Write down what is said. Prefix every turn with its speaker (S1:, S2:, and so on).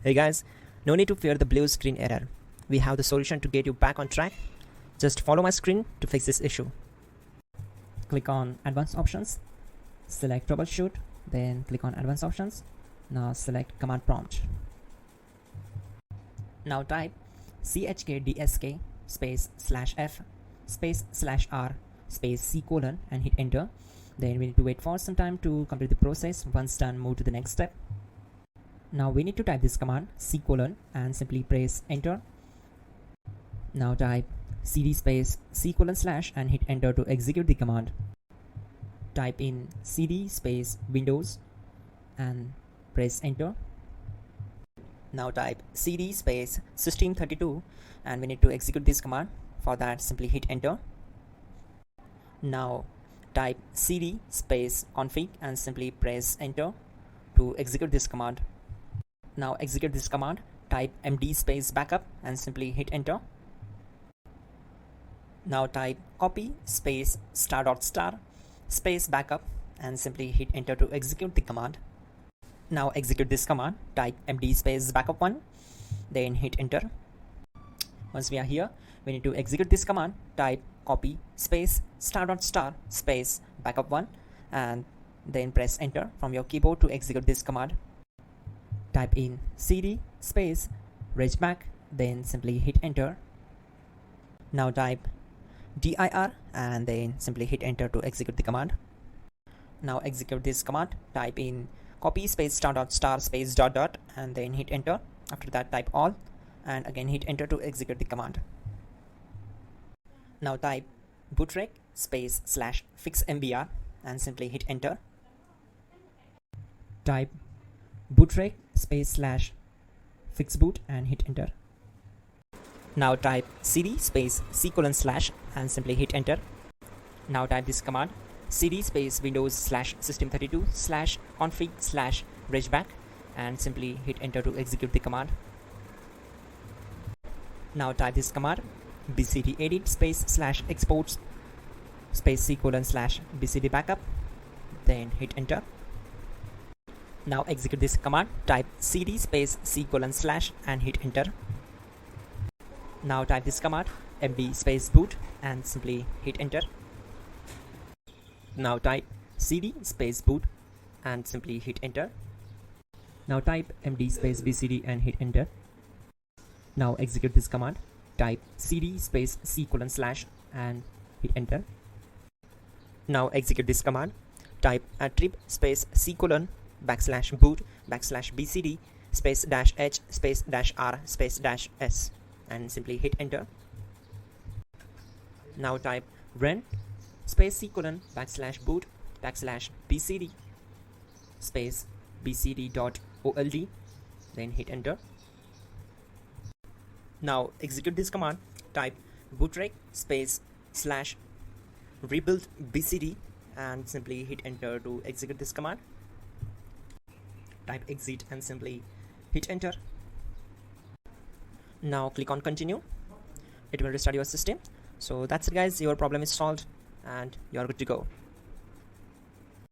S1: Hey guys, no need to fear the blue screen error. We have the solution to get you back on track. Just follow my screen to fix this issue. Click on Advanced Options, select Troubleshoot, then click on Advanced Options. Now select Command Prompt. Now type chkdsk space /f space /r space c colon and hit enter. Then we need to wait for some time to complete the process. Once done, move to the next step. Now we need to type this command c colon and simply press enter. Now type cd space c colon / and hit enter to execute the command. Type in cd space Windows and press enter. Now type cd space system32 and we need to execute this command. For that, simply hit enter. Now type cd space config and simply press enter to execute this command. Now execute this command, type md space backup and simply hit enter. Now type copy space ** space backup and simply hit enter to execute the command. Now execute this command, type md space backup1, then hit enter. Once we are here, we need to execute this command, type copy space ** space backup1 and then press enter from your keyboard to execute this command. Type in cd space regback, then simply hit enter. Now type dir and then simply hit enter to execute the command. Now execute this command, type in copy space ** space ... and then hit enter. After that, type all and again hit enter to execute the command. Now type bootrec space /fixmbr and simply hit enter. Type bootrec space /fixboot and hit enter. Now type cd space c colon / and simply hit enter. Now type this command cd space Windows /system32 /config /regback and simply hit enter to execute the command. Now type this command bcd edit space /exports space c colon /bcd backup, then hit enter. Now execute this command, type cd space c colon / and hit enter. Now type this command md space boot and simply hit enter. Now type cd space boot and simply hit enter. Now type md space bcd and hit enter. Now execute this command, type cd space c colon / and hit enter. Now execute this command, type attrib space c colon /boot /bcd space -h space -r space -s and simply hit enter. Now type run space c colon /boot /bcd space bcd.old, then hit enter. Now execute this command, type bootrec space /rebuild bcd and simply hit enter to execute this command. Type exit and simply hit enter. Now click on continue. It will restart your system. So that's it guys, your problem is solved and you are good to go.